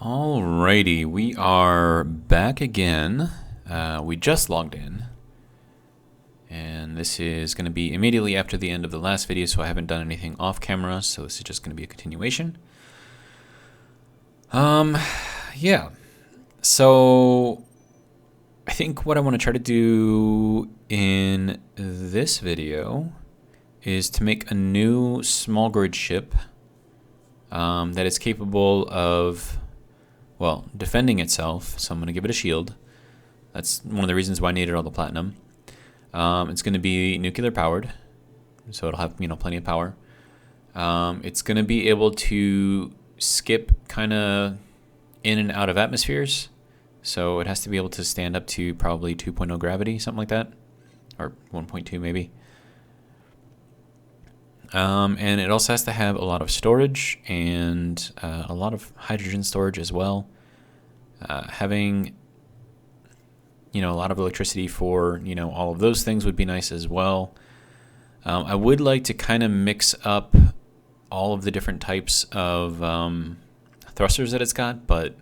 Alrighty, we are back again. We just logged in. And this is going to be immediately after the end of the last video, so I haven't done anything off camera, so this is just going to be a continuation. Yeah. So I think what I want to try to do in this video is to make a new small grid ship that is capable of, well, defending itself. So I'm going to give it a shield. That's one of the reasons why I needed all the platinum. It's going to be nuclear powered, so it'll have, plenty of power. It's going to be able to skip kind of in and out of atmospheres. So it has to be able to stand up to probably 2.0 gravity, something like that, or 1.2 maybe. And it also has to have a lot of storage and a lot of hydrogen storage as well. Having, a lot of electricity for, all of those things would be nice as well. I would like to kind of mix up all of the different types of thrusters that it's got, but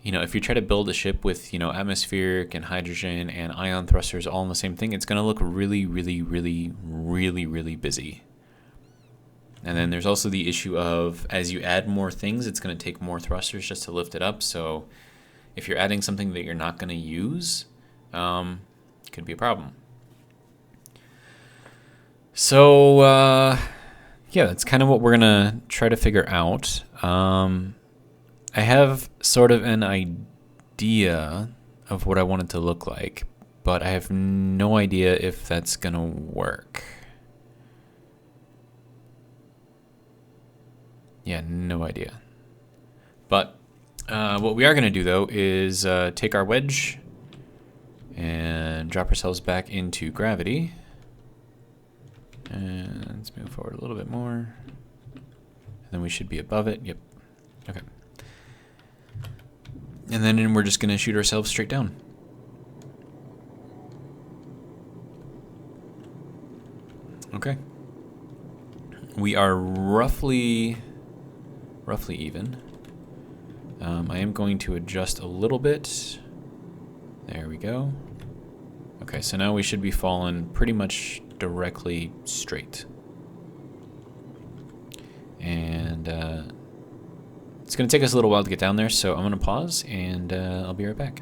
if you try to build a ship with, atmospheric and hydrogen and ion thrusters all in the same thing, it's going to look really, really, really, really, really busy. And then there's also the issue of, as you add more things, it's going to take more thrusters just to lift it up. So if you're adding something that you're not going to use, it could be a problem. So, yeah, that's kind of what we're going to try to figure out. I have sort of an idea of what I want it to look like, but I have no idea if that's going to work. Yeah, no idea. But what we are going to do, though, is take our wedge and drop ourselves back into gravity. And let's move forward a little bit more. And then we should be above it. Yep. Okay. And then we're just going to shoot ourselves straight down. Okay. We are roughly even. I am going to adjust a little bit. There we go. Okay, so now we should be falling pretty much directly straight. And it's going to take us a little while to get down there, so I'm going to pause, and I'll be right back.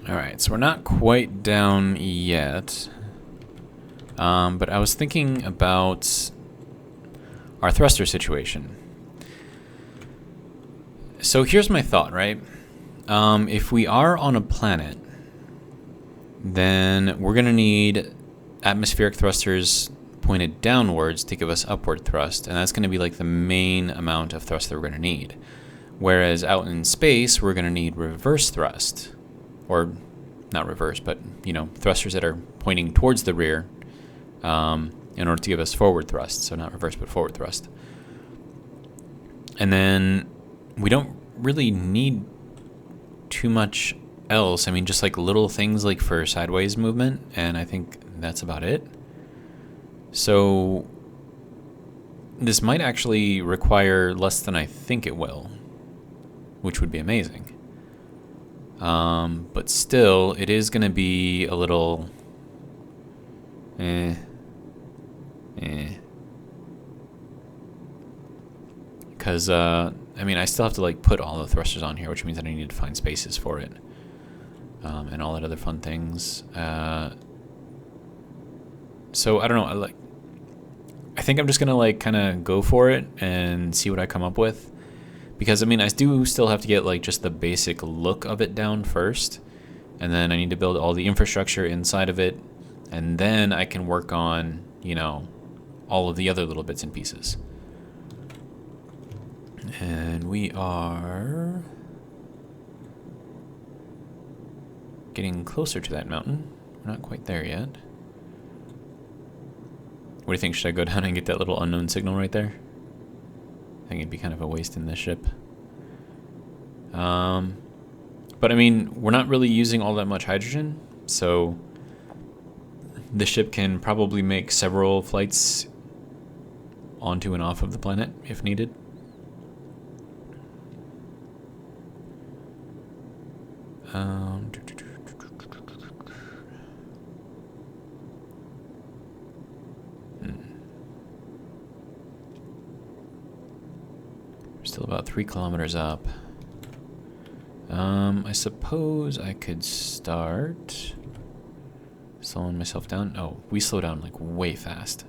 Alright, so we're not quite down yet. But I was thinking about our thruster situation. So here's my thought, right? If we are on a planet, then we're going to need atmospheric thrusters pointed downwards to give us upward thrust, and that's going to be like the main amount of thrust that we're going to need. Whereas out in space, we're going to need reverse thrust, or not reverse, but thrusters that are pointing towards the rear in order to give us forward thrust. So not reverse, but forward thrust. And then we don't really need too much else. I mean, just like little things like for sideways movement, and I think that's about it. So this might actually require less than I think it will, which would be amazing. But still, it is going to be a little because I mean, I still have to like put all the thrusters on here, which means that I need to find spaces for it, and all that other fun things. So I don't know. I think I'm just gonna like kind of go for it and see what I come up with, because I mean, I do still have to get like just the basic look of it down first, and then I need to build all the infrastructure inside of it, and then I can work on all of the other little bits and pieces. And we are getting closer to that mountain. We're not quite there yet. What do you think? Should I go down and get that little unknown signal right there? I think it'd be kind of a waste in this ship. But I mean, we're not really using all that much hydrogen, so the ship can probably make several flights onto and off of the planet if needed. We're still about 3 kilometers up. I suppose I could start slowing myself down. Oh, we slow down like way fast.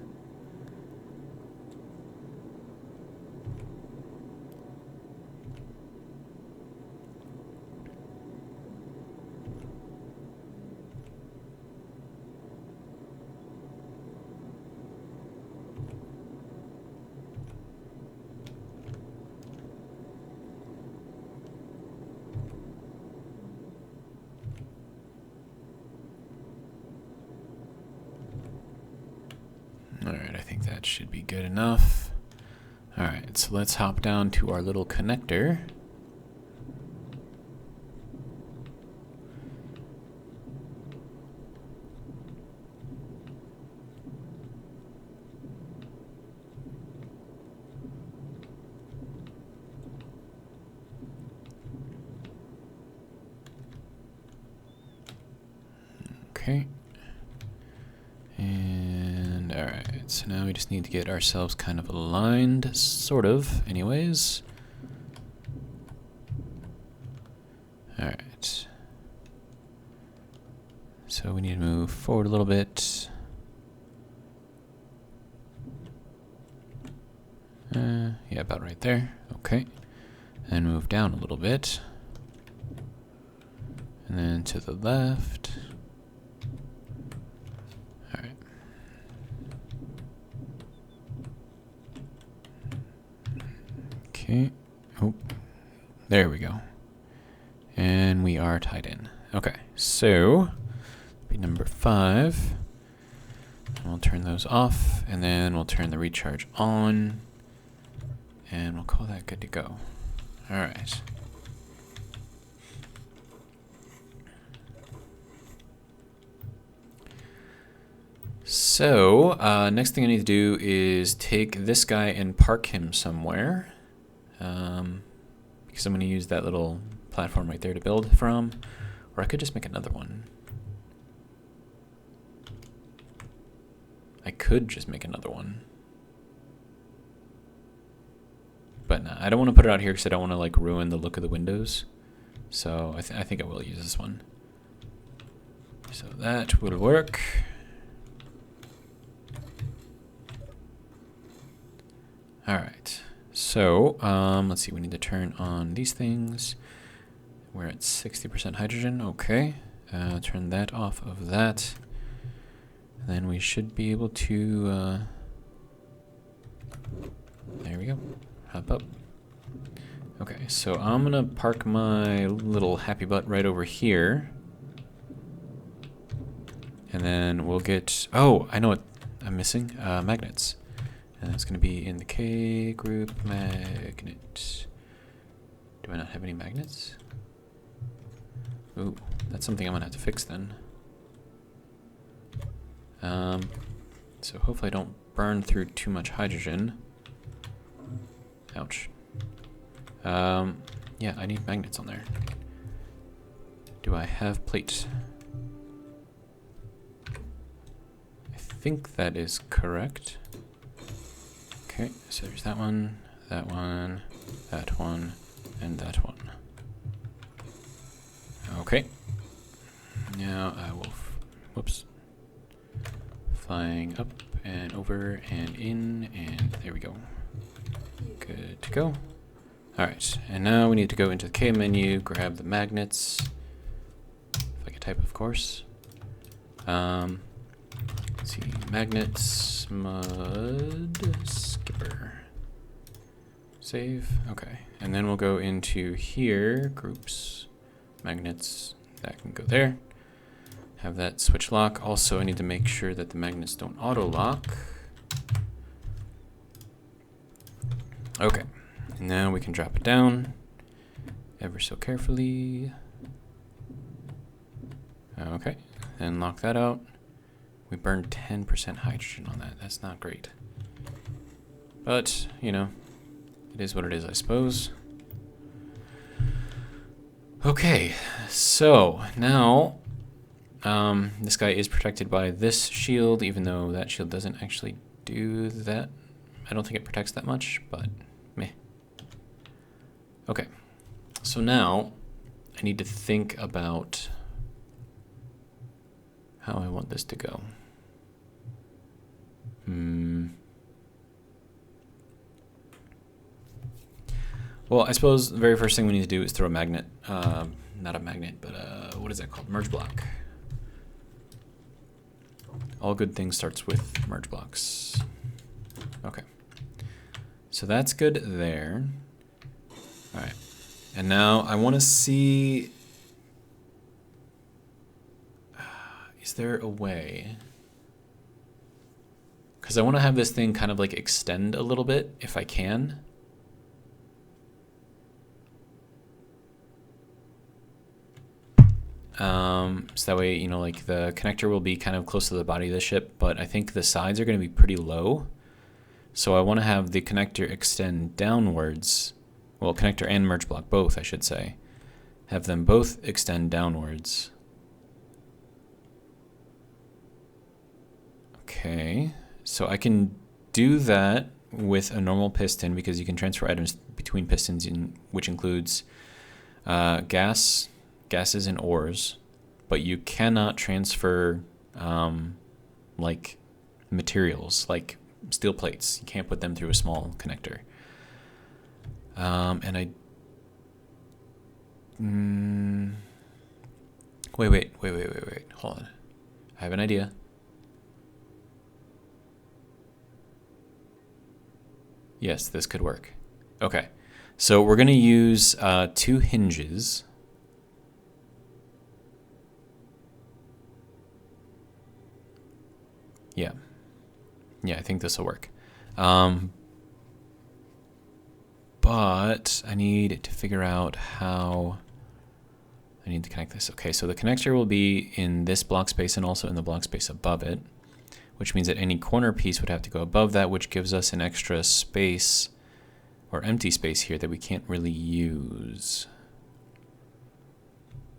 Alright, I think that should be good enough. Alright, so let's hop down to our little connector. Okay. And alright, so now we just need to get ourselves kind of aligned, sort of, anyways. Alright. So we need to move forward a little bit. Yeah, about right there. Okay. And move down a little bit. And then to the left. Alright. Okay. Oh, there we go. And we are tied in. Okay, so be number 5. We'll turn those off, and then we'll turn the recharge on, and we'll call that good to go. All right. So, next thing I need to do is take this guy and park him somewhere. Because I'm going to use that little platform right there to build from. Or I could just make another one. I could just make another one. But nah, I don't want to put it out here because I don't want to like ruin the look of the windows. So I think I will use this one. So that will work. Alright, so let's see, we need to turn on these things. We're at 60% hydrogen, okay. Turn that off of that. Then we should be able to, there we go, hop up. Okay, so I'm gonna park my little happy butt right over here. And then we'll get, oh, I know what I'm missing, magnets. And it's going to be in the K group magnet. Do I not have any magnets? Ooh, that's something I'm going to have to fix then. So hopefully I don't burn through too much hydrogen. Ouch. Yeah, I need magnets on there. Do I have plate? I think that is correct. Okay, so there's that one, and that one. Okay. Now I will, whoops. Flying up and over and in, and there we go. Good to go. Alright, and now we need to go into the K menu, grab the magnets. If I can type, of course. Let's see, magnets, mud, skipper. Save, okay. And then we'll go into here, groups, magnets, that can go there. Have that switch lock. Also, I need to make sure that the magnets don't auto lock. Okay, and now we can drop it down ever so carefully. Okay, then lock that out. We burned 10% hydrogen on that. That's not great. But, you know, it is what it is, I suppose. Okay, so now this guy is protected by this shield, even though that shield doesn't actually do that. I don't think it protects that much, but meh. Okay, so now I need to think about how I want this to go. Well, I suppose the very first thing we need to do is throw a magnet. Not a magnet, but what is that called? Merge block. All good things starts with merge blocks. Okay. So that's good there. All right. And now I want to see, is there a way? Because I want to have this thing kind of like extend a little bit if I can. So that way, you know, like the connector will be kind of close to the body of the ship, but I think the sides are going to be pretty low. So I want to have the connector extend downwards. Well, connector and merge block, both, I should say. Have them both extend downwards. Okay, so I can do that with a normal piston because you can transfer items between pistons, which includes gases and ores, but you cannot transfer like materials, like steel plates. You can't put them through a small connector. And I... Wait. Hold on. I have an idea. Yes, this could work. Okay. So we're going to use 2 hinges. Yeah. Yeah, I think this will work. But I need to figure out how I need to connect this. Okay, so the connector will be in this block space and also in the block space above it, which means that any corner piece would have to go above that, which gives us an extra space or empty space here that we can't really use,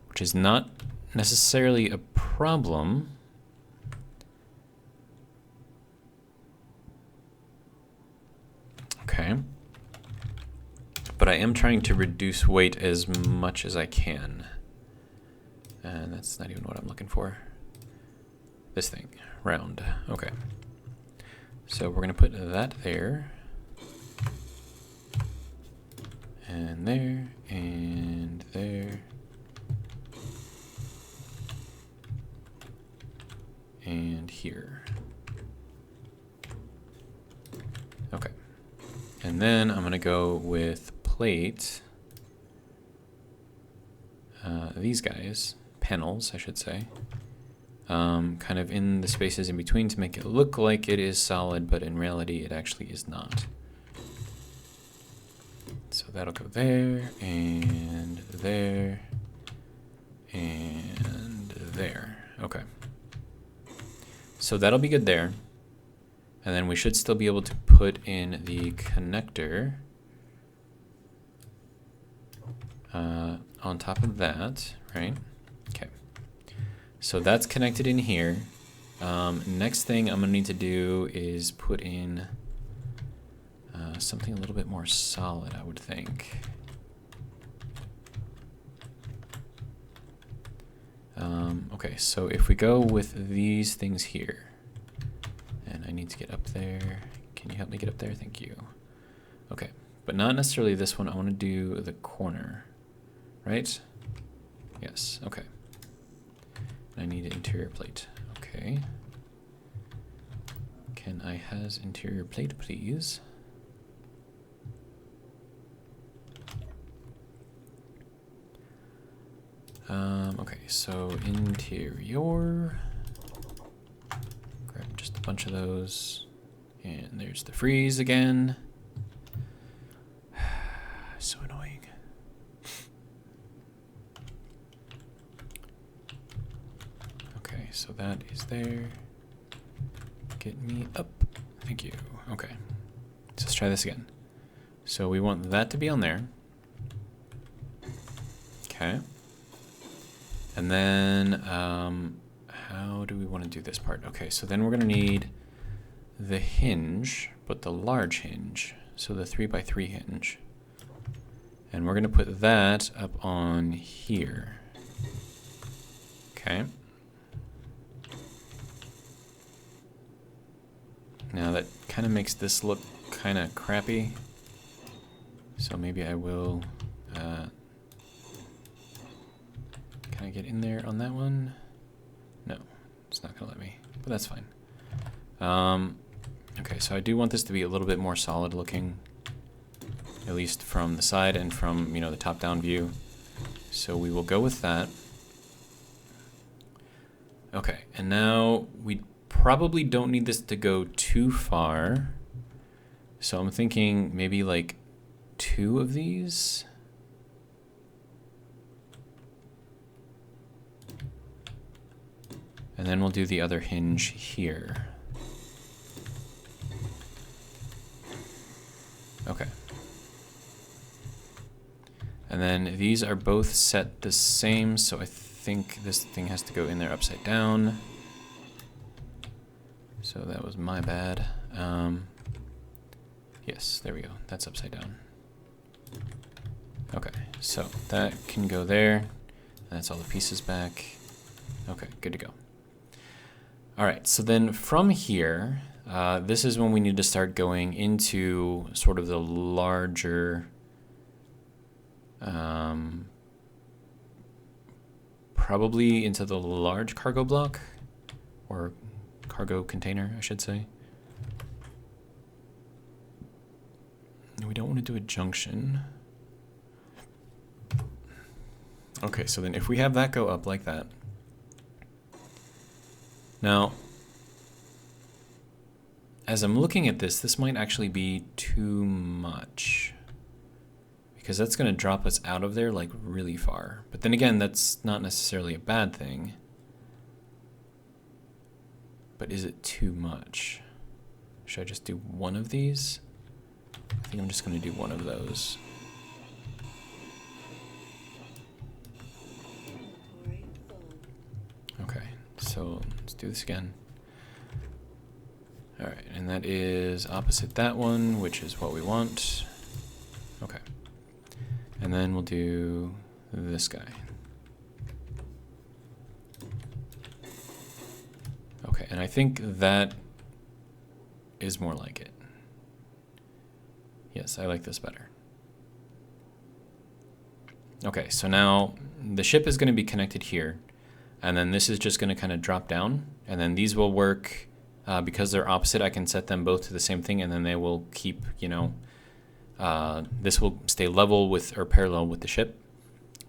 which is not necessarily a problem. Okay. But I am trying to reduce weight as much as I can. And that's not even what I'm looking for. This thing, round. Okay. So we're gonna put that there. And there, and there. And here. Okay. And then I'm gonna go with plate. These guys, panels, I should say. Kind of in the spaces in between to make it look like it is solid, but in reality it actually is not. So that'll go there, and there, and there. Okay. So that'll be good there. And then we should still be able to put in the connector on top of that, right? Okay. So that's connected in here. Next thing I'm gonna need to do is put in something a little bit more solid, I would think. Okay, so if we go with these things here, and I need to get up there. Can you help me get up there? Thank you. Okay, but not necessarily this one. I want to do the corner, right? Yes, okay. I need an interior plate. Okay. Can I has interior plate, please? Okay, so interior. Grab just a bunch of those. And there's the freeze again. So annoying. Okay, so that is there. Get me up. Thank you. Okay. So let's try this again. So we want that to be on there. Okay. And then, how do we want to do this part? Okay, so then we're going to need the hinge, but the large hinge. So the 3x3 hinge. And we're going to put that up on here. Okay. Now that kind of makes this look kind of crappy. So maybe I will, can I get in there on that one? No, it's not gonna let me, but that's fine. Okay, so I do want this to be a little bit more solid looking, at least from the side and from, you know, the top-down view. So we will go with that. Okay, and now we probably don't need this to go too far. So I'm thinking maybe like 2 of these. And then we'll do the other hinge here. Okay. And then these are both set the same, so I think this thing has to go in there upside down. So that was my bad. Yes, there we go. That's upside down. Okay, so that can go there. That's all the pieces back. Okay, good to go. All right, so then from here, this is when we need to start going into sort of the larger, probably into the large cargo block, or cargo container, I should say. We don't want to do a junction. Okay, so then if we have that go up like that. Now, as I'm looking at this, this might actually be too much, because that's going to drop us out of there like really far. But then again, that's not necessarily a bad thing. But is it too much? Should I just do one of these? I think I'm just going to do one of those. Okay, so let's do this again. All right, and that is opposite that one, which is what we want. Okay. And then we'll do this guy. Okay, and I think that is more like it. Yes, I like this better. Okay, so now the ship is going to be connected here, and then this is just going to kind of drop down, and then these will work because they're opposite. I can set them both to the same thing, and then they will keep, you know, this will stay level with or parallel with the ship,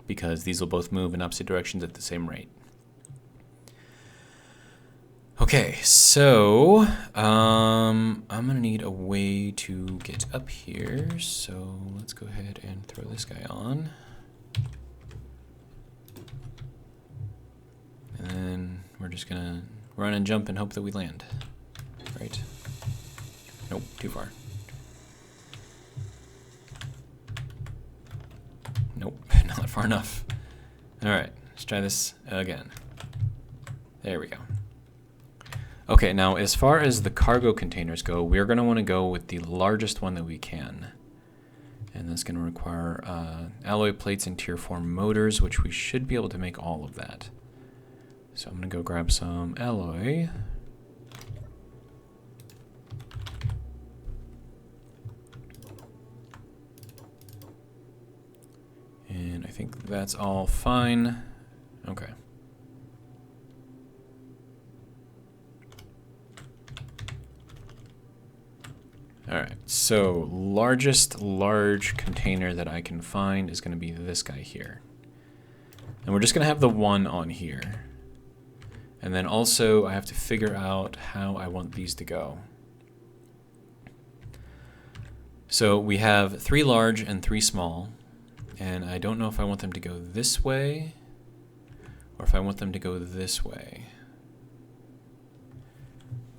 because these will both move in opposite directions at the same rate. Okay, so I'm gonna need a way to get up here, so let's go ahead and throw this guy on. And then we're just gonna run and jump and hope that we land. Right? Nope, too far. Nope, not far enough. Alright, let's try this again. There we go. Okay, now as far as the cargo containers go, we're going to want to go with the largest one that we can. And that's going to require alloy plates and tier 4 motors, which we should be able to make all of that. So I'm going to go grab some alloy. And I think that's all fine. Okay. Alright, so largest large container that I can find is going to be this guy here. And we're just going to have the one on here. And then also I have to figure out how I want these to go. So we have 3 large and 3 small. And I don't know if I want them to go this way or if I want them to go this way.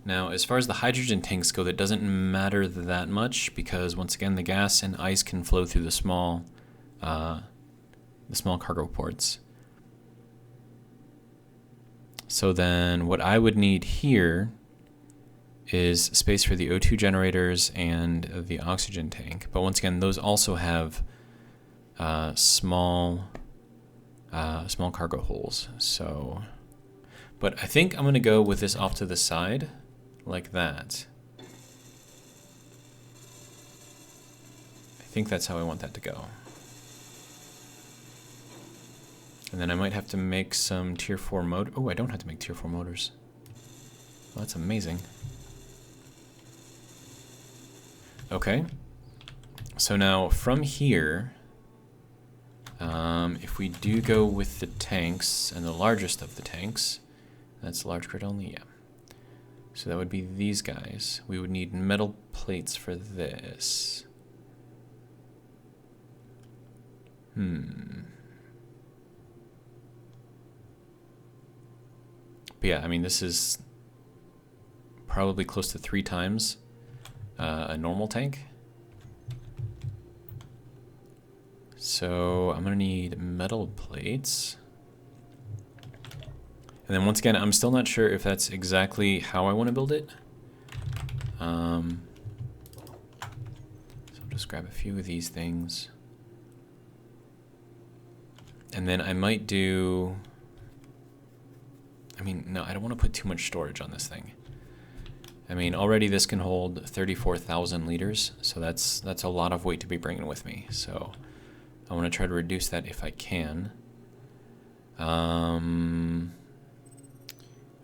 Now, as far as the hydrogen tanks go, that doesn't matter that much because once again, the gas and ice can flow through the small cargo ports. So then what I would need here is space for the O2 generators and the oxygen tank. But once again, those also have small cargo holes. So, but I think I'm going to go with this off to the side like that. I think that's how I want that to go. And then I might have to make some tier 4 motor. Oh, I don't have to make tier 4 motors. Well, that's amazing. Okay. So now from here, if we do go with the tanks and the largest of the tanks, that's large grid only, yeah. So that would be these guys. We would need metal plates for this. But yeah, I mean, this is probably close to 3 times a normal tank. So I'm gonna need metal plates. And then once again, I'm still not sure if that's exactly how I want to build it. So I'll just grab a few of these things. And then I might do... I mean, no, I don't want to put too much storage on this thing. I mean, already this can hold 34,000 liters, so that's a lot of weight to be bringing with me. So I want to try to reduce that if I can.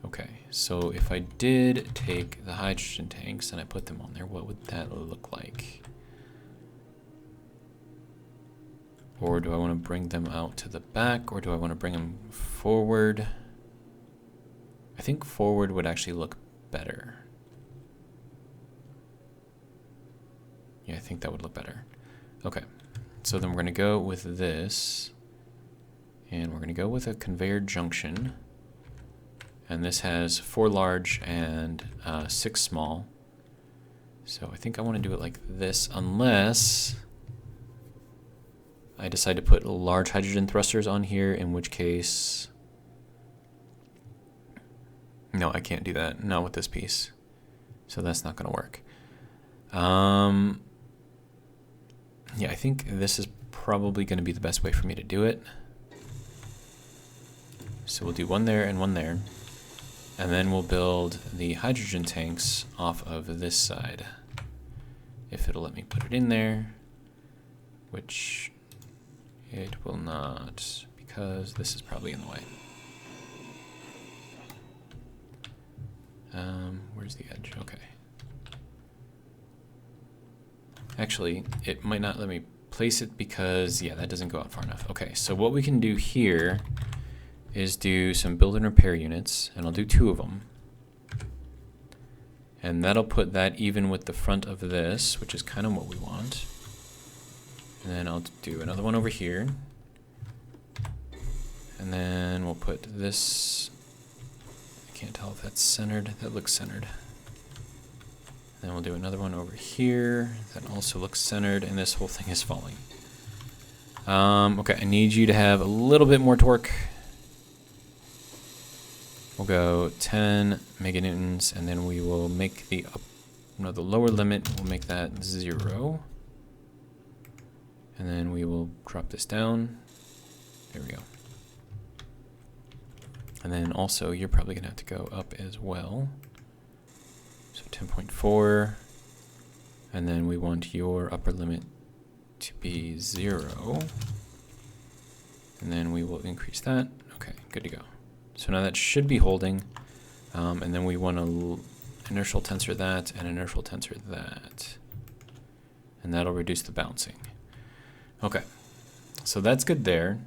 Okay, so if I did take the hydrogen tanks and I put them on there, what would that look like? Or do I want to bring them out to the back, or do I want to bring them forward? I think forward would actually look better. Yeah, I think that would look better. Okay, so then we're going to go with this, and we're going to go with a conveyor junction. And this has 4 large and 6 small. So I think I want to do it like this, unless I decide to put large hydrogen thrusters on here, in which case... No, I can't do that. Not with this piece. So that's not going to work. Yeah, I think this is probably going to be the best way for me to do it. So we'll do one there and one there. And then we'll build the hydrogen tanks off of this side. If it'll let me put it in there. Which it will not, because this is probably in the way. Where's the edge? Okay. Actually, it might not let me place it because, yeah, that doesn't go out far enough. Okay, so what we can do here is do some build and repair units, and I'll do 2 of them. And that'll put that even with the front of this, which is kind of what we want. And then I'll do another one over here. And then we'll put this... I can't tell if that's centered. That looks centered. Then we'll do another one over here. That also looks centered, and this whole thing is falling. Okay, I need you to have a little bit more torque. We'll go 10 meganewtons, and then we will make the lower limit, we'll make that 0. And then we will drop this down. There we go. And then also, you're probably going to have to go up as well. So 10.4. And then we want your upper limit to be 0. And then we will increase that. Okay, good to go. So now that should be holding. And then we want to inertial tensor that and inertial tensor that. And that'll reduce the bouncing. Okay, so that's good there.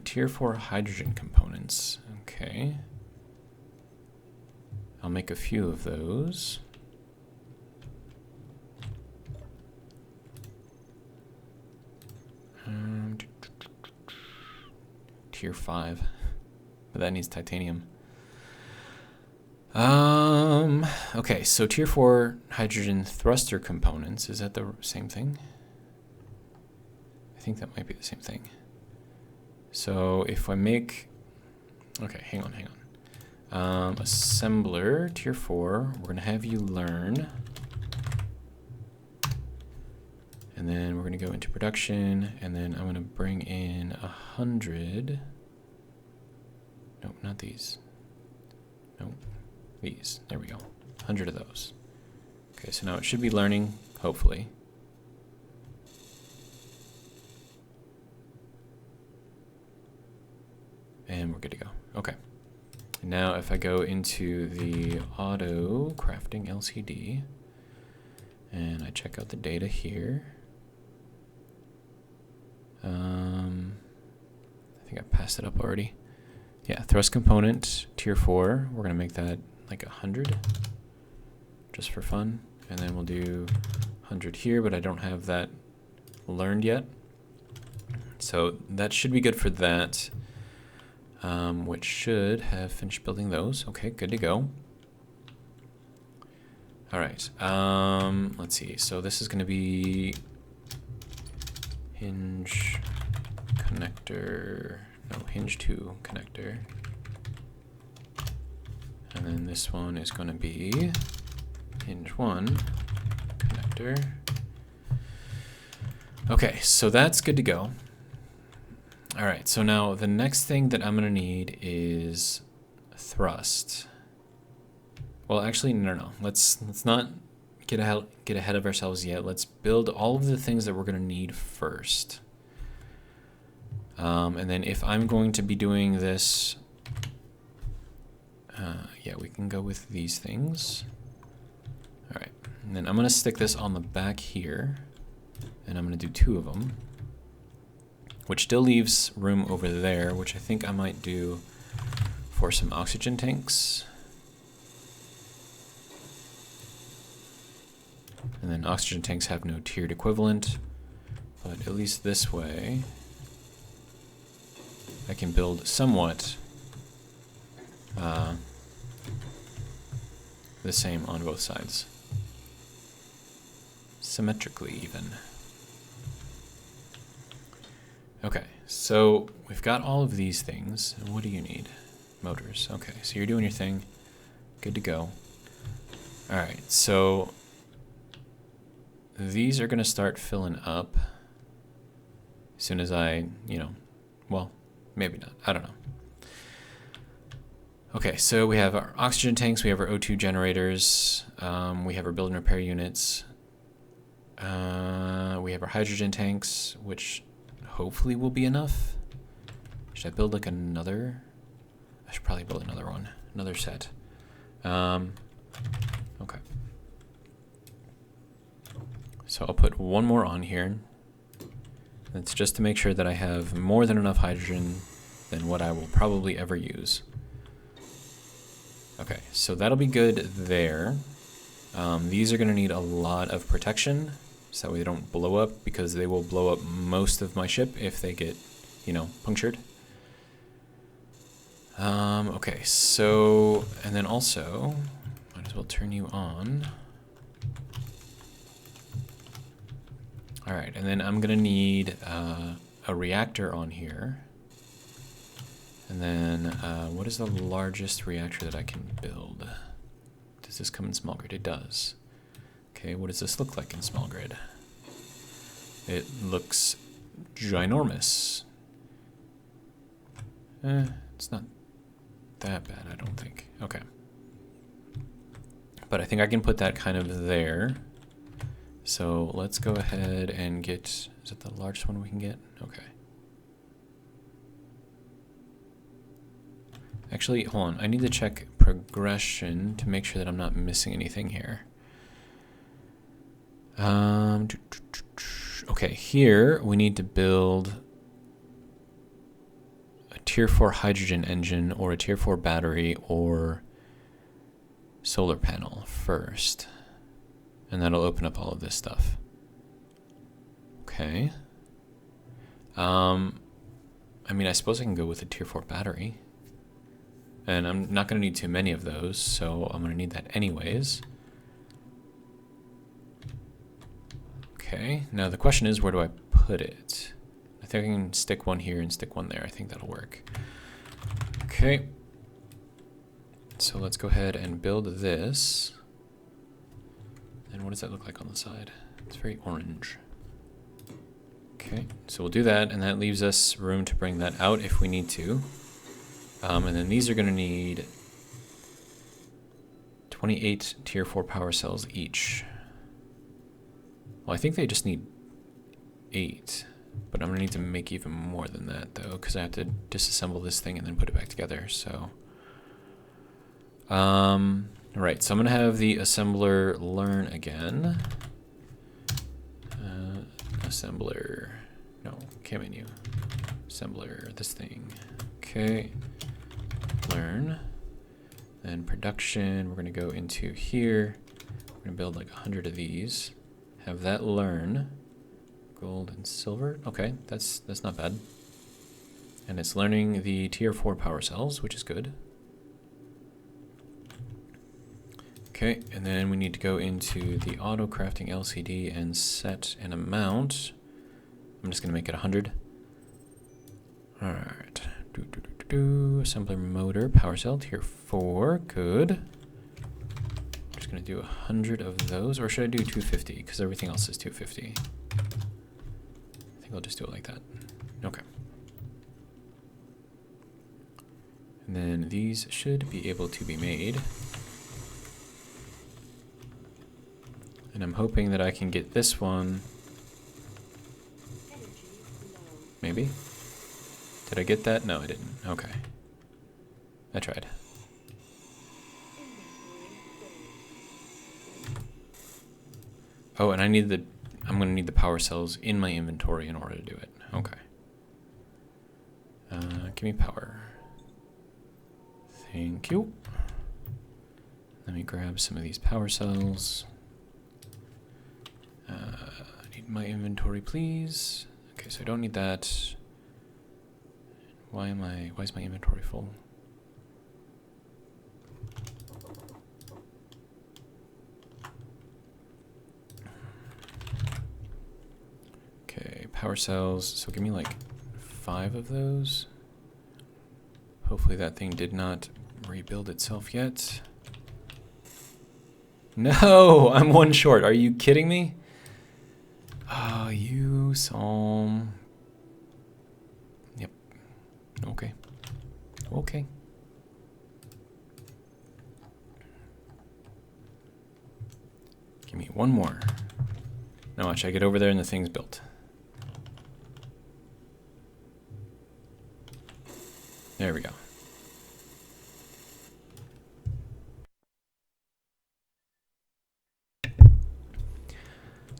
Tier 4 hydrogen components. Okay. I'll make a few of those. Tier 5. But that needs titanium. Okay, so tier 4 hydrogen thruster components, is that the same thing? I think that might be the same thing. So if I make, okay, hang on. Assembler, tier 4, we're gonna have you learn. And then we're gonna go into production, and then I'm gonna bring in 100. Nope, not these. Nope, these, there we go, 100 of those. Okay, so now it should be learning, hopefully. And we're good to go. Okay. And now if I go into the auto crafting LCD and I check out the data here, I think I passed it up already. Yeah, thrust component tier 4. We're gonna make that like 100, just for fun, and then we'll do 100 here. But I don't have that learned yet, so that should be good for that. Which should have finished building those. Okay, good to go. All right, let's see. So this is going to be Hinge connector, no, Hinge 2 connector. And then this one is going to be Hinge 1 connector. Okay, so that's good to go. All right, so now the next thing that I'm gonna need is thrust. Well, actually, no. Let's not get ahead of ourselves yet. Let's build all of the things that we're gonna need first. And then if I'm going to be doing this, yeah, we can go with these things. All right, and then I'm gonna stick this on the back here, and I'm gonna do 2 of them. Which still leaves room over there, which I think I might do for some oxygen tanks. And then oxygen tanks have no tiered equivalent, but at least this way I can build somewhat the same on both sides. Symmetrically even. Okay, so we've got all of these things. And what do you need? Motors. Okay, so you're doing your thing. Good to go. All right, so these are going to start filling up as soon as I, well, maybe not. I don't know. Okay, so we have our oxygen tanks. We have our O2 generators. We have our build and repair units. We have our hydrogen tanks, which hopefully will be enough. Should I build like another? I should probably build another one, another set. Okay. So I'll put one more on here. That's just to make sure that I have more than enough hydrogen than what I will probably ever use. Okay, so that'll be good there. These are going to need a lot of protection, so that way they don't blow up, because they will blow up most of my ship if they get, punctured. Okay, so, and then also, might as well turn you on. All right, and then I'm gonna need a reactor on here. And then, what is the largest reactor that I can build? Does this come in small grid? It does. Okay, what does this look like in small grid? It looks ginormous. It's not that bad, I don't think. Okay. But I think I can put that kind of there. So let's go ahead and get, is it the largest one we can get? Okay. Actually, hold on, I need to check progression to make sure that I'm not missing anything here. Okay, here we need to build a tier 4 hydrogen engine or a tier 4 battery or solar panel first. And that'll open up all of this stuff. Okay. I mean, I suppose I can go with a tier 4 battery. And I'm not going to need too many of those, so I'm going to need that anyways. Okay, now the question is, where do I put it? I think I can stick one here and stick one there. I think that'll work. Okay. So let's go ahead and build this. And what does that look like on the side? It's very orange. Okay, so we'll do that, and that leaves us room to bring that out if we need to. And then these are going to need 28 tier 4 power cells each. Well, I think they just need 8, but I'm going to need to make even more than that, though, because I have to disassemble this thing and then put it back together, so... Right, so I'm going to have the assembler learn again. Assembler, no, K menu. Assembler, this thing. Okay, learn. Then production, we're going to go into here. We're going to build like 100 of these. Have that learn. Gold and silver. Okay, that's not bad. And it's learning the tier 4 power cells, which is good. Okay, and then we need to go into the auto crafting LCD and set an amount. I'm just gonna make it 100. All right, assembler motor power cell tier 4, good. Just gonna do 100 of those, or should I do 250? Because everything else is 250. I think I'll just do it like that. Okay. And then these should be able to be made. And I'm hoping that I can get this one. Maybe? Did I get that? No, I didn't. Okay. I tried. Oh, and I'm going to need the power cells in my inventory in order to do it. Okay. Give me power. Thank you. Let me grab some of these power cells. I need my inventory, please. Okay, so I don't need that. Why is my inventory full? Okay, power cells. So give me like 5 of those. Hopefully that thing did not rebuild itself yet. No, I'm 1 short. Are you kidding me? Oh, you Psalm. Yep. Okay. Okay. Give me 1 more. Now watch, I get over there and the thing's built. There we go.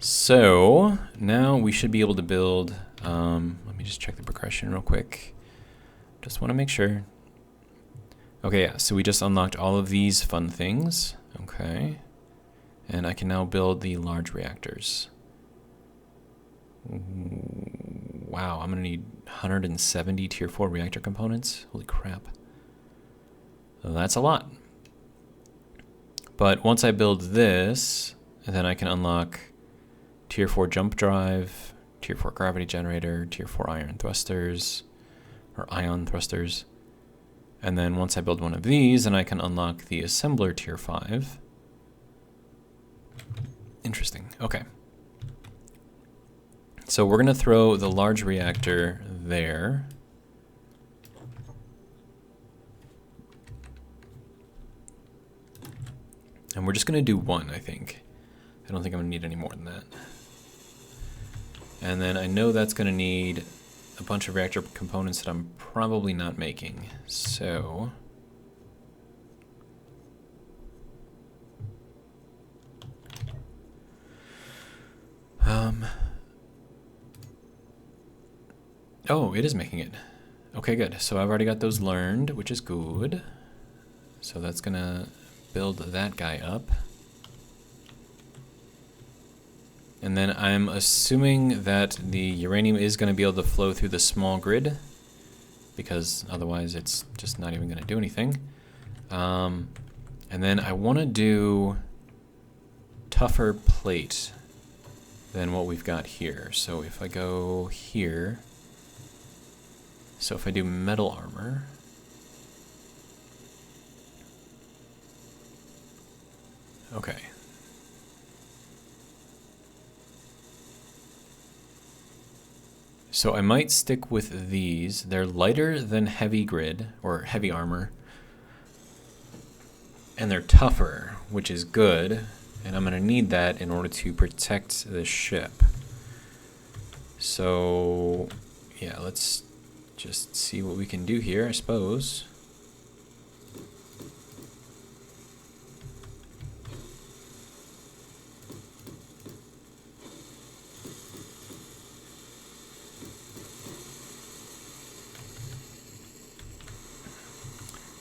So now we should be able to build, let me just check the progression real quick. Just want to make sure. Okay, yeah, so we just unlocked all of these fun things. Okay. And I can now build the large reactors. Wow, I'm going to need 170 tier 4 reactor components. Holy crap. That's a lot. But once I build this, then I can unlock tier 4 jump drive, tier 4 gravity generator, tier 4 iron thrusters, or ion thrusters. And then once I build one of these, then I can unlock the assembler tier 5. Interesting. Okay. So we're going to throw the large reactor there. And we're just going to do 1, I think. I don't think I'm going to need any more than that. And then I know that's going to need a bunch of reactor components that I'm probably not making. So oh, it is making it. Okay, good. So I've already got those learned, which is good. So that's going to build that guy up. And then I'm assuming that the uranium is going to be able to flow through the small grid, because otherwise it's just not even going to do anything. And then I want to do tougher plate than what we've got here. So if I go here, so if I do metal armor, okay. So I might stick with these. They're lighter than heavy grid, or heavy armor. And they're tougher, which is good. And I'm going to need that in order to protect the ship. So, yeah, let's just see what we can do here, I suppose.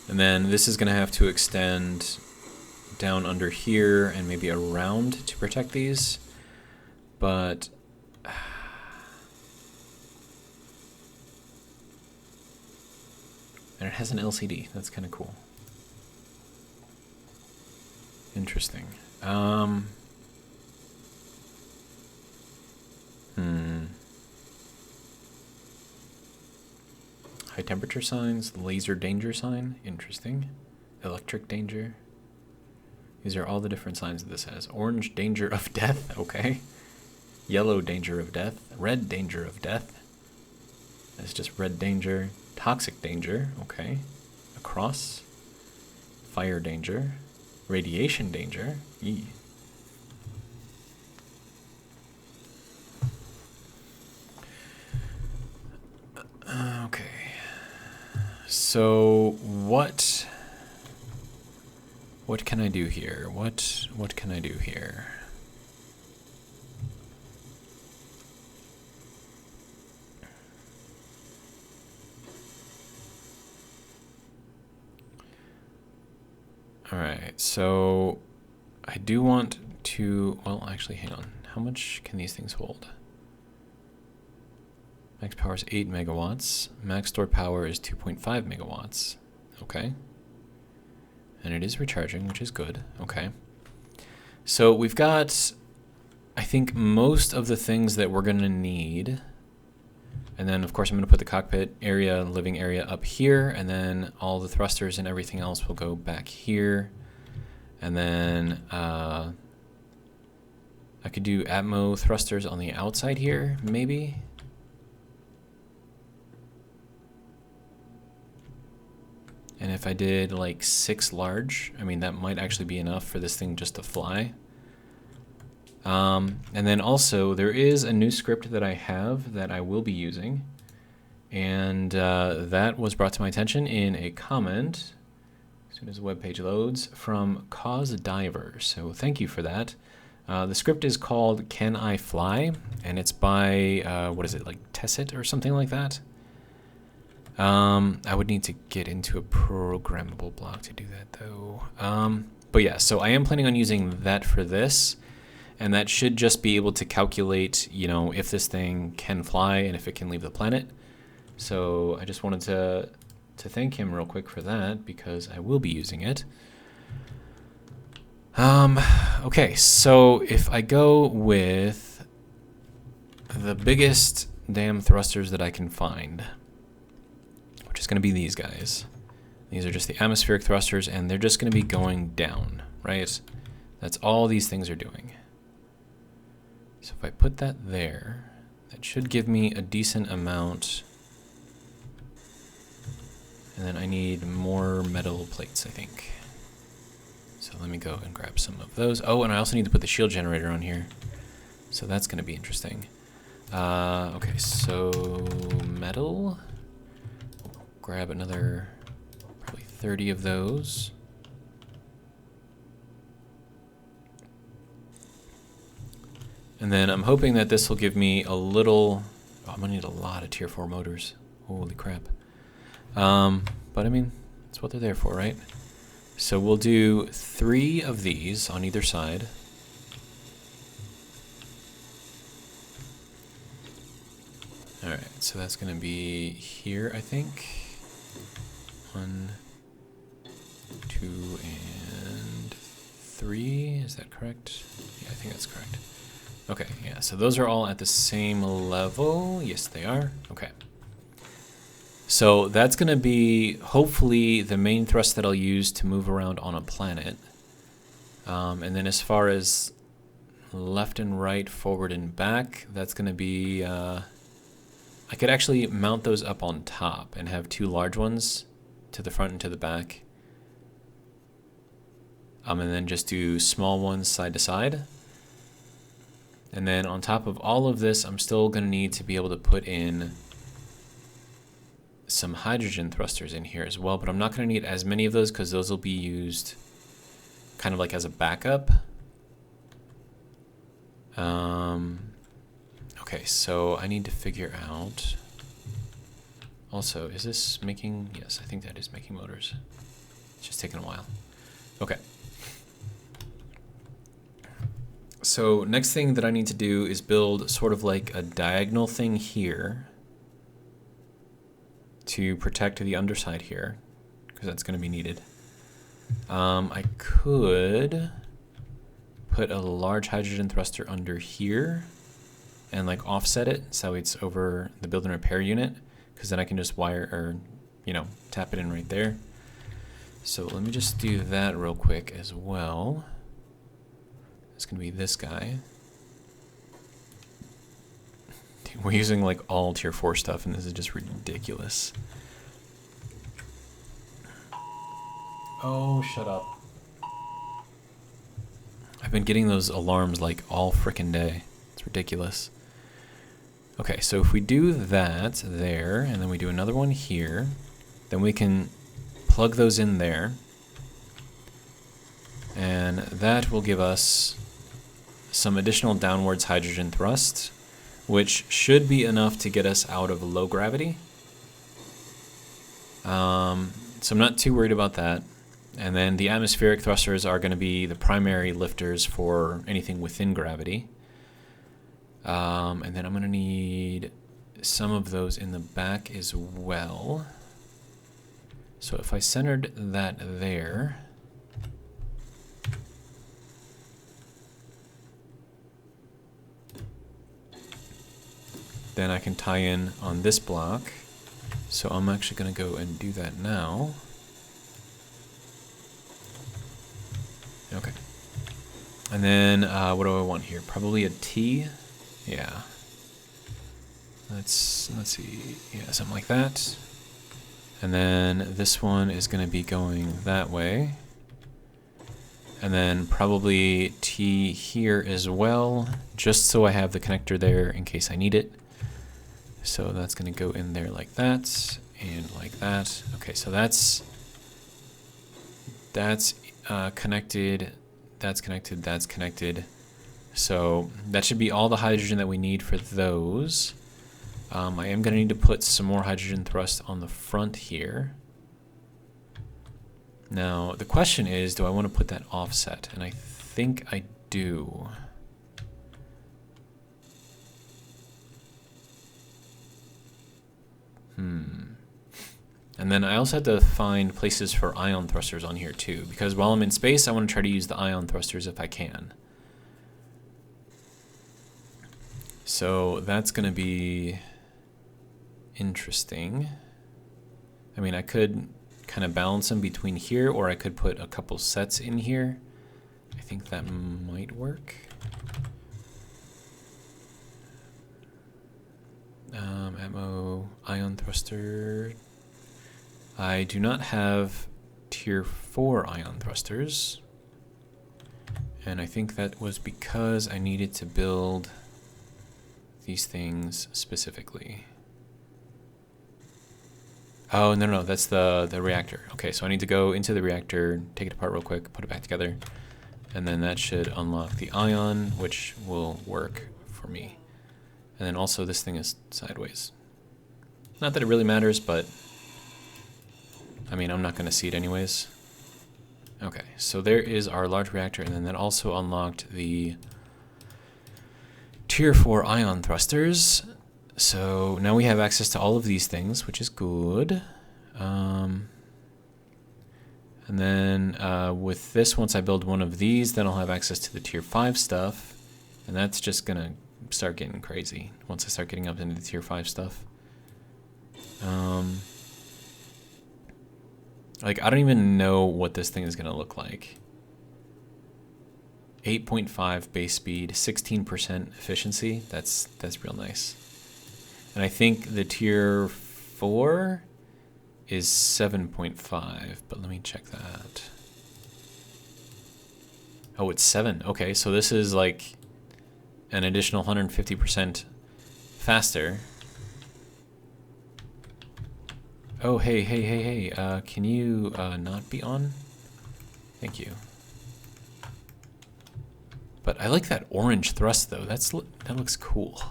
And then this is going to have to extend down under here and maybe around to protect these. But and it has an LCD. That's kind of cool. Interesting. High temperature signs, laser danger sign, interesting. Electric danger. These are all the different signs that this has. Orange danger of death, okay. Yellow danger of death, red danger of death. That's just red danger. Toxic danger, okay. Across. Fire danger. Radiation danger. Eee. Okay. So what can I do here? What can I do here? All right. So I do want to, well, actually hang on. How much can these things hold? Max power is 8 megawatts. Max stored power is 2.5 megawatts. Okay. And it is recharging, which is good. Okay. So we've got, I think, most of the things that we're going to need. And then, of course, I'm going to put the cockpit area, living area up here. And then all the thrusters and everything else will go back here. And then I could do Atmo thrusters on the outside here, maybe. And if I did like 6 large, I mean, that might actually be enough for this thing just to fly. And then also, there is a new script that I have that I will be using. And that was brought to my attention in a comment, as soon as the web page loads, from Cause Diver. So thank you for that. The script is called Can I Fly? And it's by, what is it, like Tessit or something like that? I would need to get into a programmable block to do that, though. But yeah, so I am planning on using that for this, and that should just be able to calculate, you know, if this thing can fly and if it can leave the planet. So I just wanted to thank him real quick for that, because I will be using it. Okay, so if I go with the biggest damn thrusters that I can find, which is going to be these guys. These are just the atmospheric thrusters, and they're just going to be going down, right? That's all these things are doing. So if I put that there, that should give me a decent amount. And then I need more metal plates, I think. So let me go and grab some of those. Oh, and I also need to put the shield generator on here. So that's going to be interesting. Okay, so metal. Grab another probably 30 of those. And then I'm hoping that this will give me a little, oh, I'm gonna need a lot of tier 4 motors. Holy crap. But I mean, that's what they're there for, right? So we'll do 3 of these on either side. All right, so that's gonna be here, I think. 1, 2, and 3. Is that correct? Yeah, I think that's correct. Okay, yeah, so those are all at the same level. Yes, they are. Okay. So that's going to be, hopefully, the main thrust that I'll use to move around on a planet. And then as far as left and right, forward and back, that's going to be... I could actually mount those up on top and have 2 large ones to the front and to the back. And then just do small ones side to side. And then on top of all of this, I'm still going to need to be able to put in some hydrogen thrusters in here as well, but I'm not going to need as many of those because those will be used kind of like as a backup. Okay, so I need to figure out... Also, is this making... Yes, I think that is making motors. It's just taking a while. Okay. So next thing that I need to do is build sort of like a diagonal thing here to protect the underside here, because that's going to be needed. I could put a large hydrogen thruster under here and like offset it so it's over the build and repair unit, because then I can just wire or, you know, tap it in right there. So let me just do that real quick as well. It's going to be this guy. Dude, we're using like all tier 4 stuff and this is just ridiculous. Oh, shut up. I've been getting those alarms like all frickin' day. It's ridiculous. Okay, so if we do that there, and then we do another one here, then we can plug those in there. And that will give us some additional downwards hydrogen thrust, which should be enough to get us out of low gravity. So I'm not too worried about that. And then the atmospheric thrusters are going to be the primary lifters for anything within gravity. And then I'm going to need some of those in the back as well. So if I centered that there, then I can tie in on this block. So I'm actually going to go and do that now. Okay. And then what do I want here? Probably a T. Yeah. Let's see. Yeah, something like that. And then this one is going to be going that way. And then probably T here as well, just so I have the connector there in case I need it. So that's going to go in there like that and like that. Okay, so that's connected, that's connected, that's connected. So that should be all the hydrogen that we need for those. I am going to need to put some more hydrogen thrust on the front here. Now, the question is, do I want to put that offset? And I think I do. And then I also have to find places for ion thrusters on here too, because while I'm in space, I want to try to use the ion thrusters if I can. So that's going to be interesting. I mean, I could kind of balance them between here, or I could put a couple sets in here. I think that might work. Ammo, ion thruster. I do not have tier 4 ion thrusters. And I think that was because I needed to build these things specifically. Oh, no, that's the reactor. Okay, so I need to go into the reactor, take it apart real quick, put it back together, and then that should unlock the ion, which will work for me. And then also this thing is sideways. Not that it really matters, but I mean, I'm not going to see it anyways. Okay, so there is our large reactor, and then that also unlocked the tier 4 ion thrusters. So now we have access to all of these things, which is good. And then with this, once I build one of these, then I'll have access to the tier 5 stuff. And that's just going to start getting crazy once I start getting up into the tier 5 stuff. Like, I don't even know what this thing is going to look like. 8.5 base speed, 16% efficiency. That's real nice. And I think the tier 4 is 7.5, but let me check that. Oh, it's 7. Okay, so this is like an additional 150% faster. Oh, hey, can you not be on? Thank you. But I like that orange thrust though. That looks cool.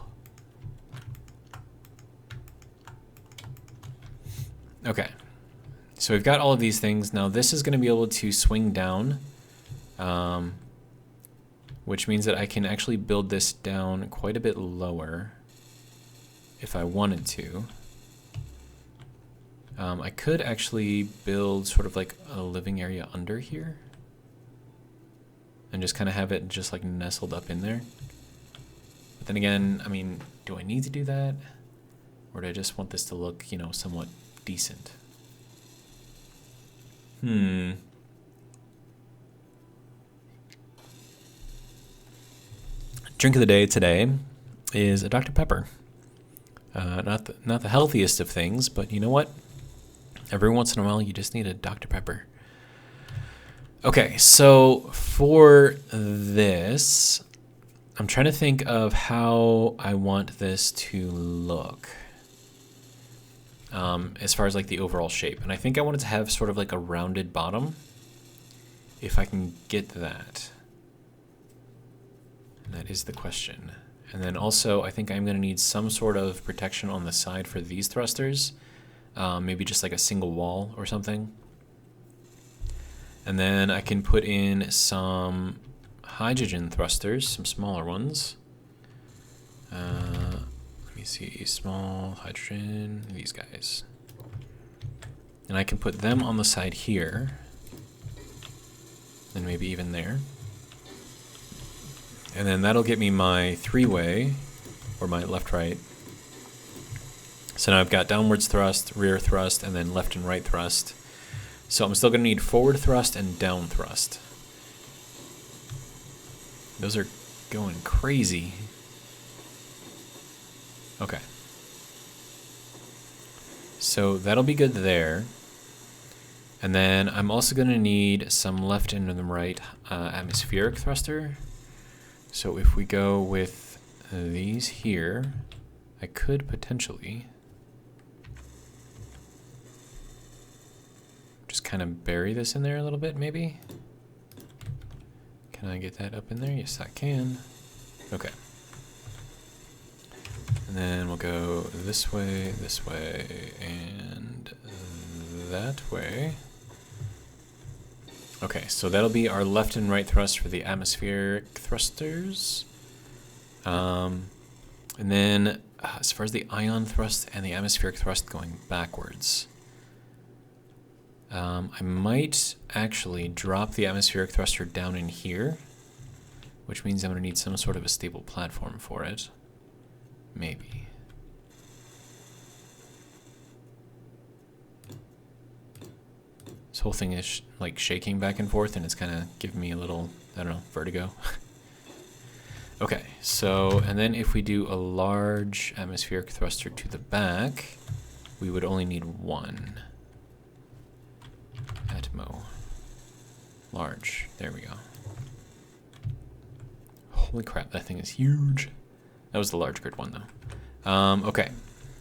Okay, so we've got all of these things. Now this is going to be able to swing down, which means that I can actually build this down quite a bit lower if I wanted to. I could actually build sort of like a living area under here and just kind of have it just like nestled up in there. But then again, I mean, do I need to do that? Or do I just want this to look, you know, somewhat decent? Drink of the day today is a Dr. Pepper. Not the healthiest of things, but you know what? Every once in a while, you just need a Dr. Pepper. Okay, so for this, I'm trying to think of how I want this to look. As far as like the overall shape. And I think I want it to have sort of like a rounded bottom, if I can get that. And that is the question. And then also, I think I'm going to need some sort of protection on the side for these thrusters. Maybe just like a single wall or something. And then I can put in some hydrogen thrusters, some smaller ones. Let me see, small hydrogen, these guys. And I can put them on the side here. And maybe even there. And then that'll get me my three-way, or my left-right. So now I've got downwards thrust, rear thrust, and then left and right thrust. So I'm still going to need forward thrust and down thrust. Those are going crazy. Okay. So that'll be good there. And then I'm also going to need some left and right atmospheric thruster. So if we go with these here, I could potentially just kind of bury this in there a little bit, maybe. Can I get that up in there? Yes, I can. Okay. And then we'll go this way, and that way. Okay, so that'll be our left and right thrust for the atmospheric thrusters. And then as far as the ion thrust and the atmospheric thrust going backwards. I might actually drop the atmospheric thruster down in here, which means I'm going to need some sort of a stable platform for it. Maybe. This whole thing is like shaking back and forth, and it's kind of giving me a little, I don't know, vertigo. Okay, so, and then if we do a large atmospheric thruster to the back, we would only need one. Atmo. Large. There we go. Holy crap, that thing is huge. That was the large grid one, though. Okay,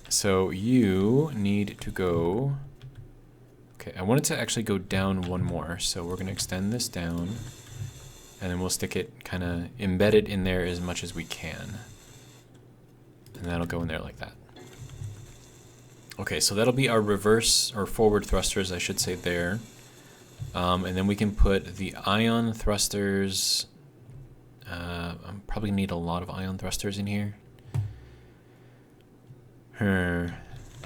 so you need to go... Okay, I wanted to actually go down one more, so we're going to extend this down, and then we'll stick it kind of embedded in there as much as we can. And that'll go in there like that. Okay, so that'll be our reverse, or forward thrusters, I should say, there. And then we can put the ion thrusters... I'm probably going to need a lot of ion thrusters in here. And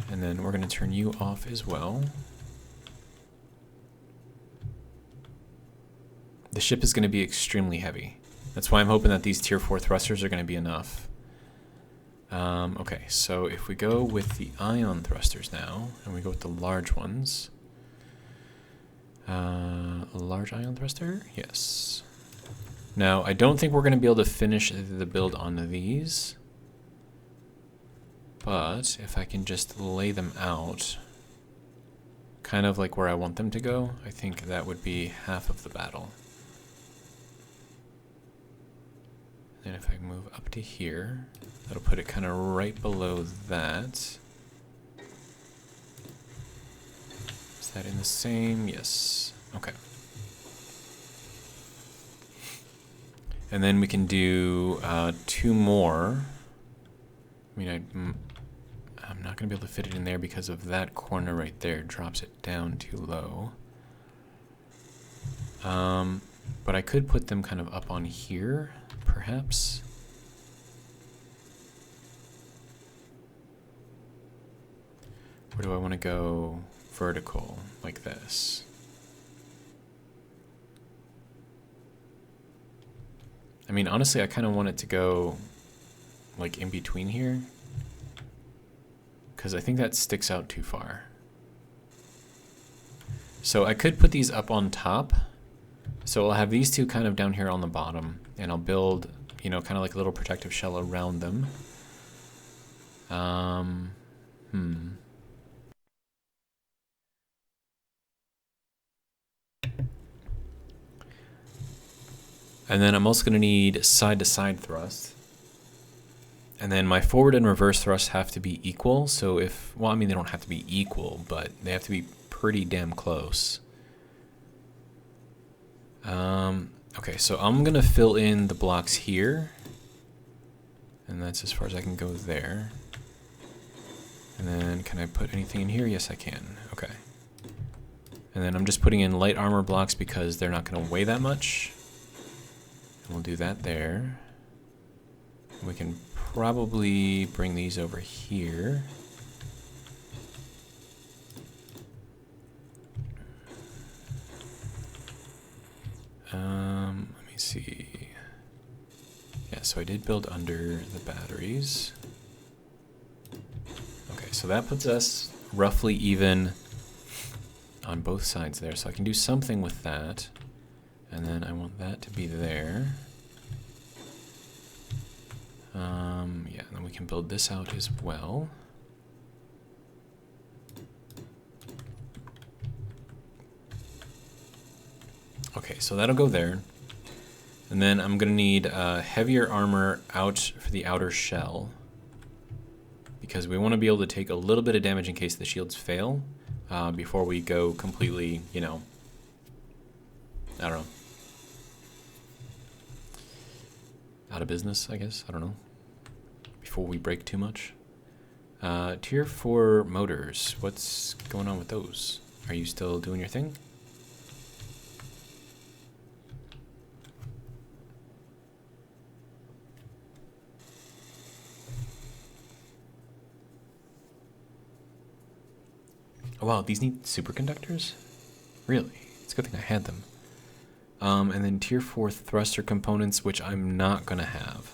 then we're going to turn you off as well. the ship is going to be extremely heavy. That's why I'm hoping that these tier 4 thrusters are going to be enough. Okay, so if we go with the ion thrusters now, and we go with the large ones. A large ion thruster? Yes. Now, I don't think we're going to be able to finish the build on these. But if I can just lay them out, kind of like where I want them to go, I think that would be half of the battle. And if I move up to here, that'll put it kind of right below that. Is that in the same? Yes. Okay. And then we can do 2 more. I mean, I'm not going to be able to fit it in there because of that corner right there. It drops it down too low. But I could put them kind of up on here, perhaps. Where do I want to go vertical, like this? I mean, honestly, I kind of want it to go like in between here, because I think that sticks out too far. So I could put these up on top. So I'll have these two kind of down here on the bottom, and I'll build, you know, kind of like a little protective shell around them. And then I'm also going to need side-to-side thrust. And then my forward and reverse thrust have to be equal. So if, well, I mean, they don't have to be equal, but they have to be pretty damn close. Okay, so I'm going to fill in the blocks here. And that's as far as I can go there. And then can I put anything in here? Yes, I can. Okay. And then I'm just putting in light armor blocks because they're not going to weigh that much. And we'll do that there. We can probably bring these over here. Let me see. Yeah, so I did build under the batteries. Okay, so that puts us roughly even on both sides there. So I can do something with that. And then I want that to be there. Yeah, and then we can build this out as well. Okay, so that'll go there. And then I'm gonna need heavier armor out for the outer shell, because we want to be able to take a little bit of damage in case the shields fail before we go completely, you know, I don't know, out of business, I guess. I don't know. Before we break too much. Tier 4 motors. What's going on with those? Are you still doing your thing? Oh wow, these need superconductors? Really? It's a good thing I had them. And then tier 4 thruster components, which I'm not gonna have.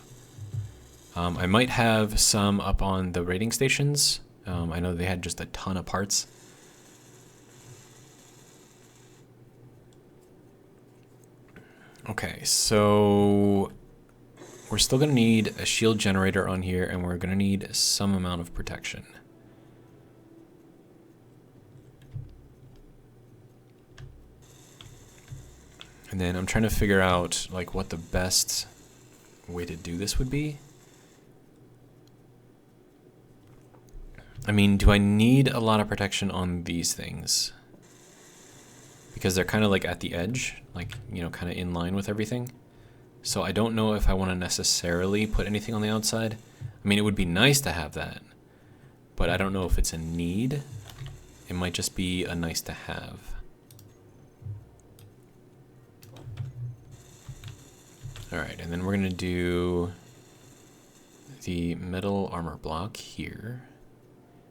I might have some up on the raiding stations. I know they had just a ton of parts. Okay, so we're still gonna need a shield generator on here, and we're gonna need some amount of protection. And then I'm trying to figure out like what the best way to do this would be. I mean, do I need a lot of protection on these things? Because they're kind of like at the edge, like, you know, kind of in line with everything. So I don't know if I want to necessarily put anything on the outside. I mean, it would be nice to have that, but I don't know if it's a need. It might just be a nice to have. All right, and then we're gonna do the metal armor block here.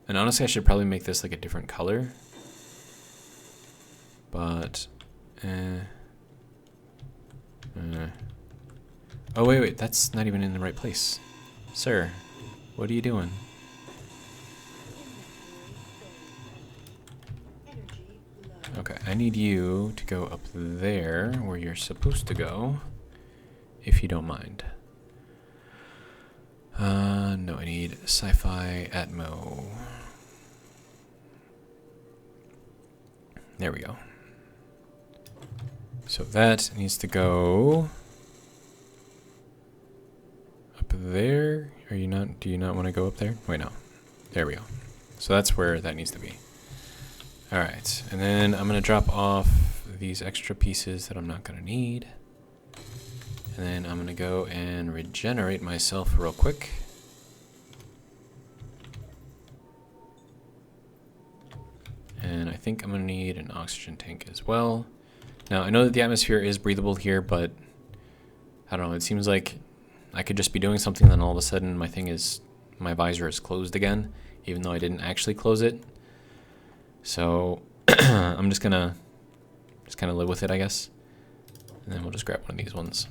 And honestly, I should probably make this like a different color. But, Oh, wait, that's not even in the right place. Sir, what are you doing? Okay, I need you to go up there where you're supposed to go, if you don't mind. No, I need sci-fi atmo. There we go. So that needs to go up there. Are you not? Do you not want to go up there? Wait, no. There we go. So that's where that needs to be. All right, and then I'm gonna drop off these extra pieces that I'm not gonna need. And then I'm gonna go and regenerate myself real quick. And I think I'm gonna need an oxygen tank as well. Now, I know that the atmosphere is breathable here, but I don't know, it seems like I could just be doing something, then all of a sudden my visor is closed again, even though I didn't actually close it. So I'm just gonna kind of live with it, I guess. And then we'll just grab one of these ones.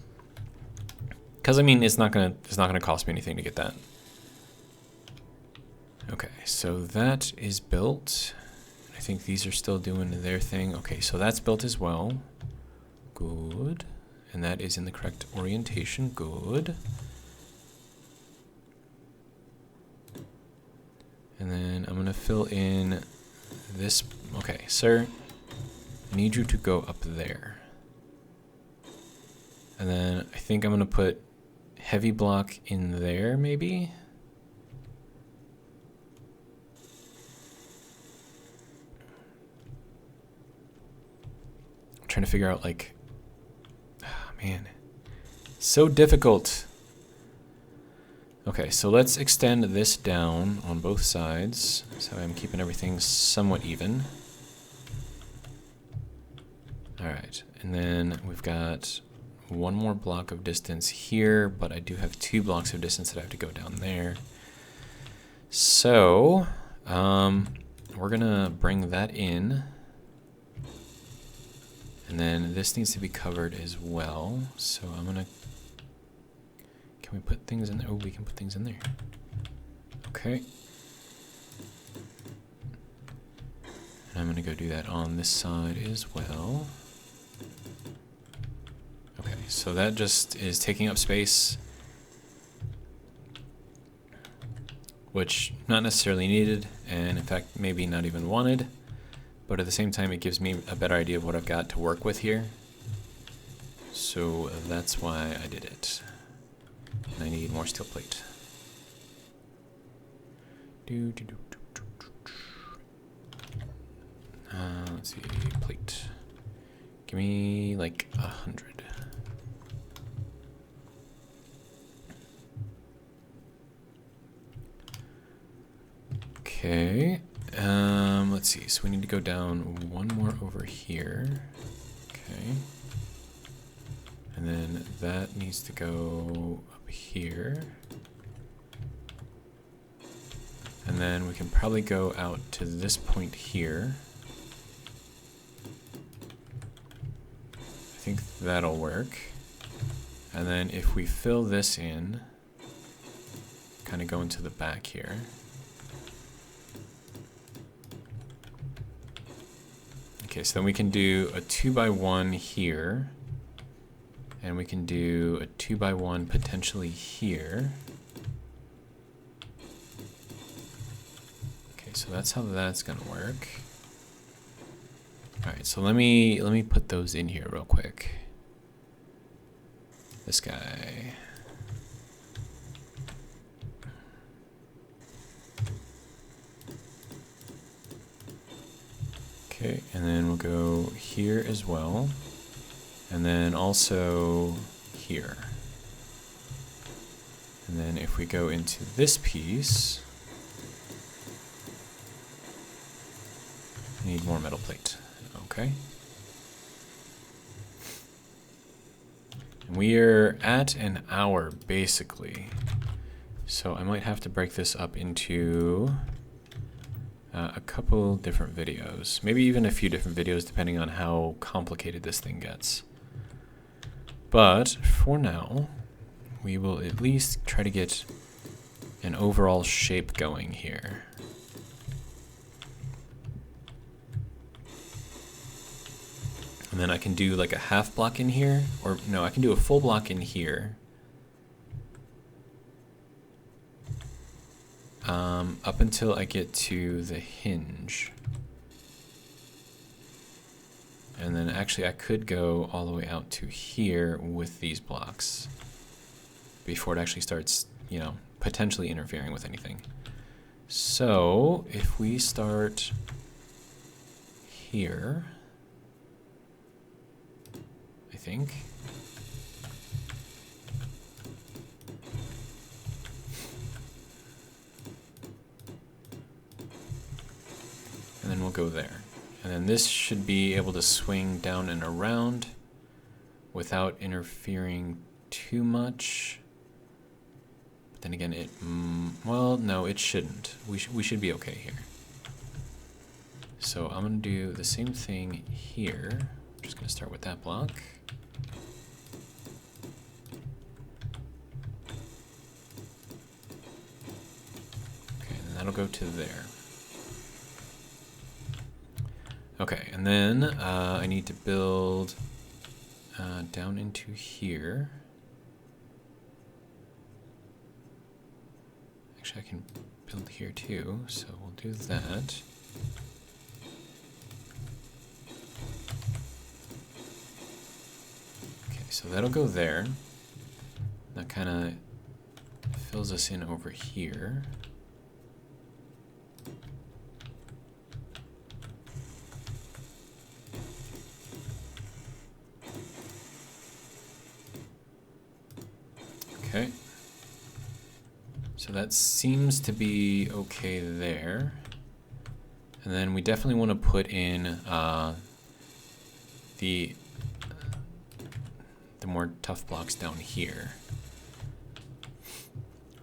Cause I mean, it's not gonna cost me anything to get that. Okay, so that is built. I think these are still doing their thing. Okay, so that's built as well. Good. And that is in the correct orientation. Good. And then I'm gonna fill in this. Okay, sir, I need you to go up there. And then I think I'm gonna put heavy block in there, maybe? I'm trying to figure out, like, oh, man, so difficult. Okay, so let's extend this down on both sides, so I'm keeping everything somewhat even. All right, and then we've got one more block of distance here, but I do have 2 blocks of distance that I have to go down there. So, we're gonna bring that in. And then this needs to be covered as well. So I'm gonna, can we put things in there? Oh, we can put things in there. Okay. And I'm gonna go do that on this side as well. Okay, so that just is taking up space, which not necessarily needed, and in fact maybe not even wanted, but at the same time it gives me a better idea of what I've got to work with here. So that's why I did it. And I need more steel plate. Let's see, plate. Give me like 100. Okay, let's see, so we need to go down one more over here. Okay. And then that needs to go up here. And then we can probably go out to this point here. I think that'll work. And then if we fill this in, kind of go into the back here. Okay, so then we can do a 2x1 here. And we can do a 2x1 potentially here. Okay, so that's how that's gonna work. All right, so let me put those in here real quick. This guy. Okay, and then we'll go here as well. And then also here. And then if we go into this piece, we need more metal plate. Okay. And we are at an hour basically. So I might have to break this up into a couple different videos. Maybe even a few different videos depending on how complicated this thing gets. But for now, we will at least try to get an overall shape going here. And then I can do like a half block in here, or no, I can do a full block in here. Up until I get to the hinge. And then actually I could go all the way out to here with these blocks before it actually starts, you know, potentially interfering with anything. So if we start here, I think. And then we'll go there. And then this should be able to swing down and around without interfering too much. But then again, well, no, it shouldn't. We should be okay here. So I'm gonna do the same thing here. I'm just gonna start with that block. Okay, and that'll go to there. Okay, and then I need to build down into here. Actually, I can build here too, so we'll do that. Okay, so that'll go there. That kind of fills us in over here. Okay, so that seems to be okay there. And then we definitely want to put in the more tough blocks down here.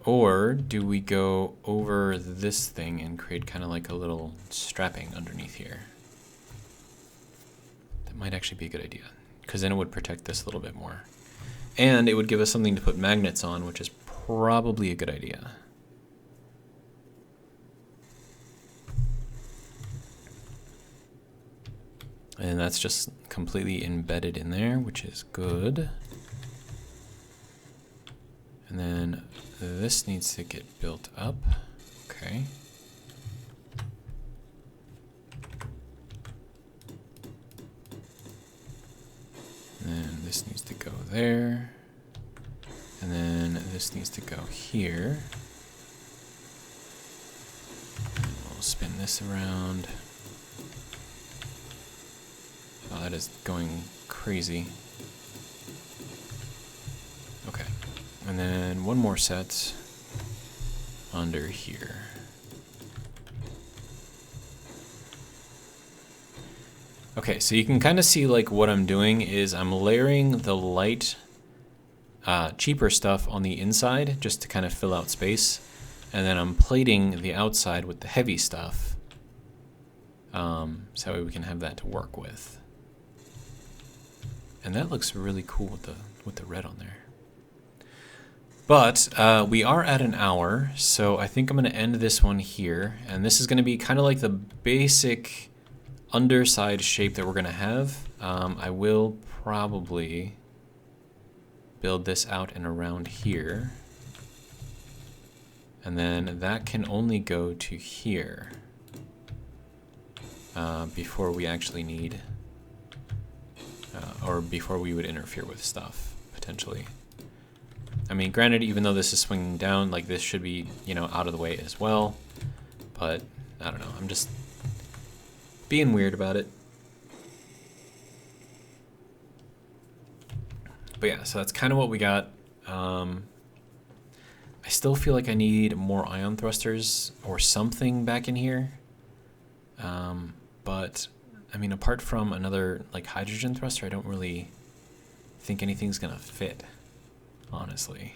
Or do we go over this thing and create kind of like a little strapping underneath here? That might actually be a good idea, because then it would protect this a little bit more. And it would give us something to put magnets on, which is probably a good idea. And that's just completely embedded in there, which is good. And then this needs to get built up. Okay. And then this needs to go there. And then this needs to go here. And we'll spin this around. Oh, that is going crazy. Okay. And then one more set under here. Okay, so you can kind of see like what I'm doing is I'm layering the light, cheaper stuff on the inside just to kind of fill out space. And then I'm plating the outside with the heavy stuff. So that way we can have that to work with. And that looks really cool with the red on there. But we are at an hour, so I think I'm going to end this one here. And this is going to be kind of like the basic underside shape that we're going to have. I will probably build this out and around here. And then that can only go to here before we actually need, or before we would interfere with stuff, potentially. I mean, granted, even though this is swinging down, like this should be, you know, out of the way as well. But I don't know, I'm just being weird about it. But yeah, so that's kind of what we got. I still feel like I need more ion thrusters or something back in here. But I mean, apart from another like hydrogen thruster, I don't really think anything's gonna fit, honestly.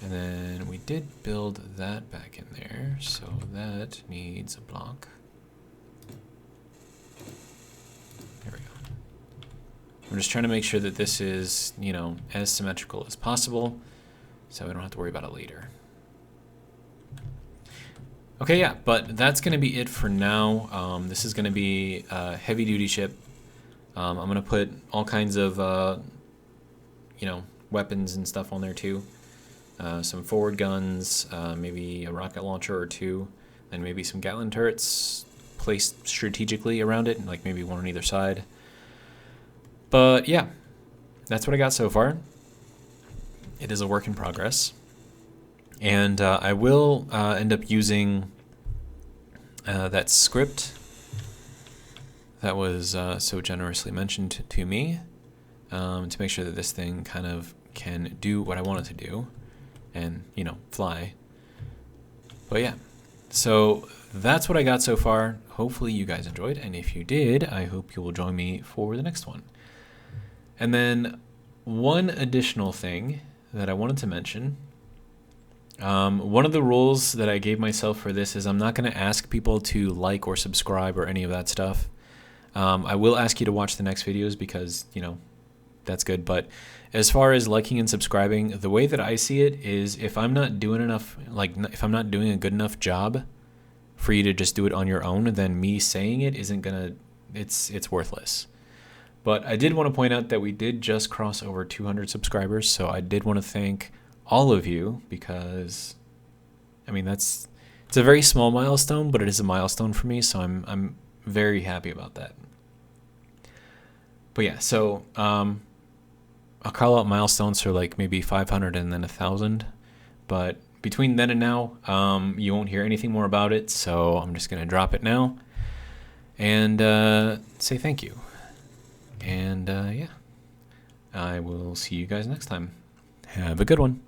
And then we did build that back in there, so that needs a block. I'm just trying to make sure that this is, you know, as symmetrical as possible so we don't have to worry about it later. Okay, yeah, but that's going to be it for now. This is going to be a heavy-duty ship. I'm going to put all kinds of, you know, weapons and stuff on there too. Some forward guns, maybe a rocket launcher or two, and maybe some Gatling turrets placed strategically around it, like maybe one on either side. But yeah, that's what I got so far. It is a work in progress. And I will end up using that script that was so generously mentioned to me to make sure that this thing kind of can do what I want it to do and, you know, fly. But yeah, so that's what I got so far. Hopefully you guys enjoyed, and if you did, I hope you will join me for the next one. And then one additional thing that I wanted to mention, one of the rules that I gave myself for this is I'm not going to ask people to like or subscribe or any of that stuff. I will ask you to watch the next videos because, you know, that's good. But as far as liking and subscribing, the way that I see it is if I'm not doing enough, like if I'm not doing a good enough job for you to just do it on your own, then me saying it isn't going to, it's worthless. But I did want to point out that we did just cross over 200 subscribers, so I did want to thank all of you because, I mean, it's a very small milestone, but it is a milestone for me, so I'm very happy about that. But yeah, so I'll call out milestones for like maybe 500 and then 1,000, but between then and now, you won't hear anything more about it, so I'm just gonna drop it now and say thank you. And yeah, I will see you guys next time. Have a good one.